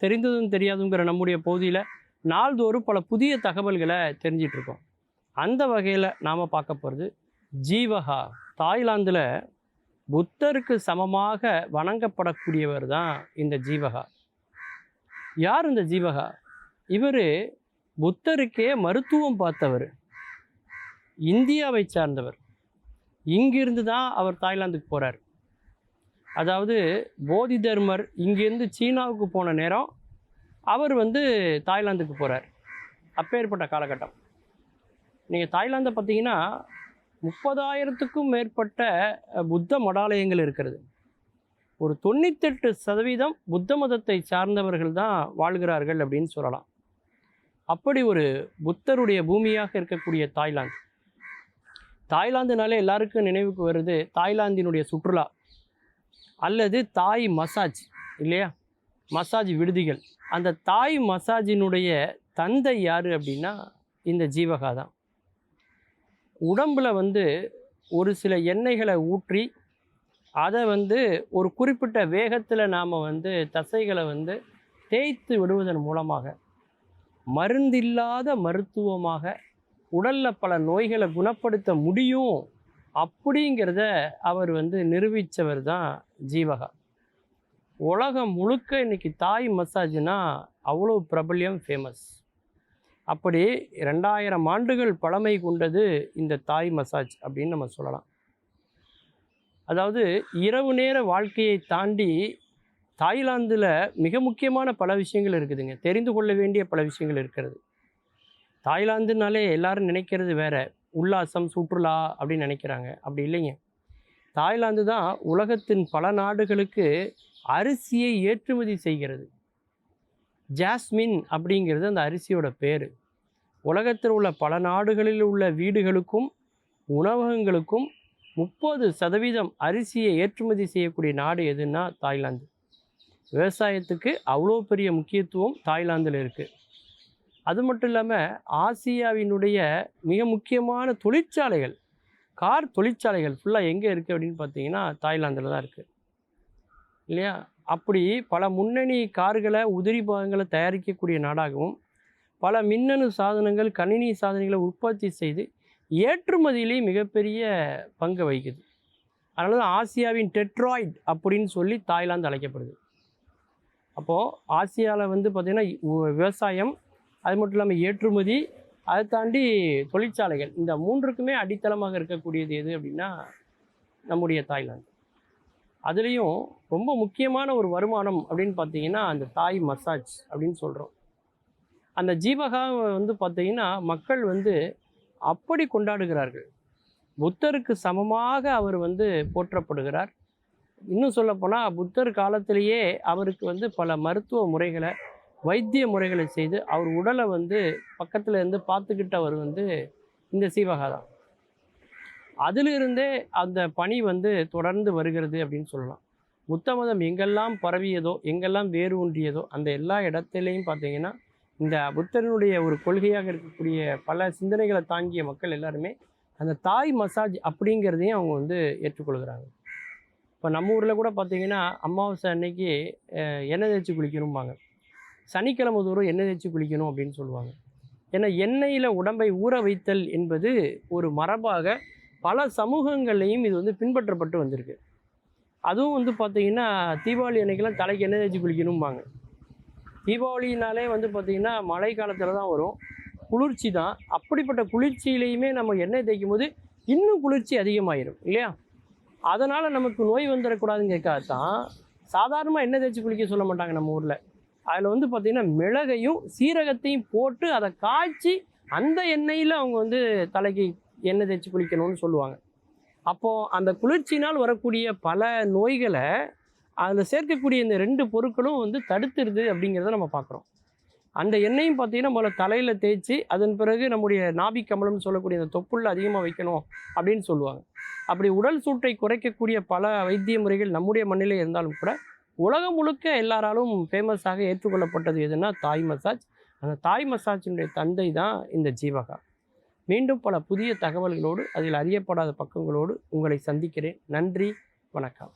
தெரிந்ததும் தெரியாதுங்கிற நம்முடைய பகுதியில் நாள்தோறும் பல புதிய தகவல்களை தெரிஞ்சிட்ருக்கோம். அந்த வகையில் நாம் பார்க்க போகிறது ஜீவகா. தாய்லாந்தில் புத்தருக்கு சமமாக வணங்கப்படக்கூடியவர் தான் இந்த ஜீவகா. யார் இந்த ஜீவகா? இவர் புத்தருக்கே மருத்துவம் பார்த்தவர், இந்தியாவை சார்ந்தவர். இங்கிருந்து தான் அவர் தாய்லாந்துக்கு போகிறார். அதாவது போதி தர்மர் இங்கேருந்து சீனாவுக்கு போன நேரம் அவர் தாய்லாந்துக்கு போகிறார். அப்பேற்பட்ட காலகட்டம். நீங்கள் தாய்லாந்தை பார்த்தீங்கன்னா 30,000க்கும் மேற்பட்ட புத்த மடாலயங்கள் இருக்கிறது. ஒரு 98% புத்த மதத்தை சார்ந்தவர்கள் தான் வாழ்கிறார்கள் அப்படின்னு சொல்லலாம். அப்படி ஒரு புத்தருடைய பூமியாக இருக்கக்கூடிய தாய்லாந்து. தாய்லாந்துனாலே எல்லாருக்கும் நினைவுக்கு வருது தாய்லாந்தினுடைய சுற்றுலா அல்லது தாய் மசாஜ் இல்லையா, மசாஜ் விடுதிகள். அந்த தாய் மசாஜினுடைய தந்தை யார் அப்படின்னா இந்த ஜீவகா தான். உடம்பில் ஒரு சில எண்ணெய்களை ஊற்றி அதை ஒரு குறிப்பிட்ட வேகத்தில் நாம் தசைகளை தேய்த்து விடுவதன் மூலமாக மருந்தில்லாத மருத்துவமாக உடலில் பல நோய்களை குணப்படுத்த முடியும் அப்படிங்கிறத அவர் நிரூபித்தவர் தான் ஜீவகா. உலகம் முழுக்க இன்றைக்கி தாய் மசாஜ்னா அவ்வளோ பிரபல்யம், ஃபேமஸ். அப்படி 2000 ஆண்டுகள் பழமை கொண்டது இந்த தாய் மசாஜ் அப்படின்னு நம்ம சொல்லலாம். அதாவது இரவு நேர வாழ்க்கையை தாண்டி தாய்லாந்தில் மிக முக்கியமான பல விஷயங்கள் இருக்குதுங்க. தெரிந்து கொள்ள வேண்டிய பல விஷயங்கள் இருக்கிறது. தாய்லாந்துனாலே எல்லாரும் நினைக்கிறது வேறு, உல்லாசம் சுற்றுலா அப்படின்னு நினைக்கிறாங்க. அப்படி இல்லைங்க. தாய்லாந்து தான் உலகத்தின் பல நாடுகளுக்கு அரிசியை ஏற்றுமதி செய்கிறது. ஜாஸ்மின் அப்படிங்கிறது அந்த அரிசியோட பேர். உலகத்தில் உள்ள பல நாடுகளில் உள்ள வீடுகளுக்கும் உணவகங்களுக்கும் 30% அரிசியை ஏற்றுமதி செய்யக்கூடிய நாடு எதுன்னா தாய்லாந்து. விவசாயத்துக்கு அவ்வளோ பெரிய முக்கியத்துவம் தாய்லாந்தில் இருக்குது. அது மட்டும் இல்லாமல் ஆசியாவினுடைய மிக முக்கியமான தொழிற்சாலைகள், கார் தொழிற்சாலைகள் ஃபுல்லாக எங்கே இருக்குது அப்படின்னு பார்த்தீங்கன்னா தாய்லாந்தில் தான் இருக்குது இல்லையா. அப்படி பல முன்னணி கார்களை உதிரி பாகங்களை தயாரிக்கக்கூடிய நாடாகவும் பல மின்னணு சாதனங்கள் கணினி சாதனைகளை உற்பத்தி செய்து ஏற்றுமதியிலேயே மிகப்பெரிய பங்கு வகிக்குது. அதனால தான் ஆசியாவின் டெட்ராய்ட் அப்படின்னு சொல்லி தாய்லாந்து அழைக்கப்படுது. அப்போது ஆசியாவில் பார்த்திங்கன்னா விவசாயம், அது மட்டும் இல்லாமல் ஏற்றுமதி, அதை தாண்டி தொழிற்சாலைகள், இந்த மூன்றுக்குமே அடித்தளமாக இருக்கக்கூடியது எது அப்படின்னா நம்முடைய தாய்லாந்து. அதுலேயும் ரொம்ப முக்கியமான ஒரு வருமானம் அப்படின்னு பார்த்தீங்கன்னா அந்த தாய் மசாஜ் அப்படின்னு சொல்கிறோம். அந்த ஜீவகா பார்த்திங்கன்னா மக்கள் அப்படி கொண்டாடுகிறார்கள். புத்தருக்கு சமமாக அவர் போற்றப்படுகிறார். இன்னும் சொல்லப்போனால் புத்தர் காலத்திலேயே அவருக்கு பல மருத்துவ முறைகளை, வைத்திய முறைகளை செய்து அவர் உடலை பக்கத்தில் இருந்து பார்த்துக்கிட்டவர் இந்த ஜீவகா தான். அதிலிருந்தே அந்த பணி தொடர்ந்து வருகிறது அப்படின்னு சொல்லலாம். புத்த மதம் எங்கெல்லாம் பரவியதோ, எங்கெல்லாம் வேறு ஒன்றியதோ அந்த எல்லா இடத்துலையும் பார்த்திங்கன்னா இந்த புத்தனுடைய ஒரு கொள்கையாக இருக்கக்கூடிய பல சிந்தனைகளை தாங்கிய மக்கள் எல்லாருமே அந்த தாய் மசாஜ் அப்படிங்கிறதையும் அவங்க ஏற்றுக்கொள்கிறாங்க. இப்போ நம்ம ஊரில் கூட பார்த்திங்கன்னா அமாவாசை அன்னைக்கு எண்ணெய் தேய்ச்சி குளிக்கணும்பாங்க. சனிக்கிழமை தோறும் எண்ணெய் தேய்ச்சி குளிக்கணும் அப்படின்னு சொல்லுவாங்க. ஏன்னா எண்ணெயில் உடம்பை ஊற வைத்தல் என்பது ஒரு மரபாக பல சமூகங்கள்லையும் இது பின்பற்றப்பட்டு வந்திருக்கு. அதுவும் பார்த்திங்கன்னா தீபாவளி அன்னைக்கெல்லாம் தலைக்கு எண்ணெய் தேய்ச்சி குளிக்கணும்பாங்க. தீபாவளினாலே பார்த்திங்கன்னா மழை காலத்தில் தான் வரும், குளிர்ச்சி தான். அப்படிப்பட்ட குளிர்ச்சியிலையுமே நம்ம எண்ணெய் தேய்க்கும் போது இன்னும் குளிர்ச்சி அதிகமாகிடும் இல்லையா. அதனால் நமக்கு நோய் வந்துடக்கூடாதுங்கிறதுக்காக தான் சாதாரணமாக எண்ணெய் தேய்ச்சி குளிக்க சொல்ல மாட்டாங்க நம்ம ஊரில். அதில் பார்த்திங்கன்னா மிளகையும் சீரகத்தையும் போட்டு அதை காய்ச்சி அந்த எண்ணெயில் அவங்க தலைக்கு எண்ணெய் தேய்ச்சி குளிக்கணும்னு சொல்லுவாங்க. அப்போது அந்த குளிர்ச்சினால் வரக்கூடிய பல நோய்களை அதில் சேர்க்கக்கூடிய இந்த 2 பொருட்களும் தடுத்துருது அப்படிங்கிறத நம்ம பார்க்குறோம். அந்த எண்ணெயும் பார்த்திங்கன்னா முதல்ல தலையில் தேய்ச்சி அதன் பிறகு நம்முடைய நாபி கமலம்னு சொல்லக்கூடிய அந்த தொப்புள்ள அதிகமாக வைக்கணும் அப்படின்னு சொல்லுவாங்க. அப்படி உடல் சூட்டை குறைக்கக்கூடிய பல வைத்திய முறைகள் நம்முடைய மண்ணிலே இருந்தாலும் கூட உலகம் முழுக்க எல்லாராலும் ஃபேமஸாக ஏற்றுக்கொள்ளப்பட்டது எதுனா தாய் மசாஜ். அந்த தாய் மசாஜினுடைய தந்தை தான் இந்த ஜீவகா. மீண்டும் பல புதிய தகவல்களோடு அதில் அறியப்படாத பக்கங்களோடு உங்களை சந்திக்கிறேன். நன்றி, வணக்கம்.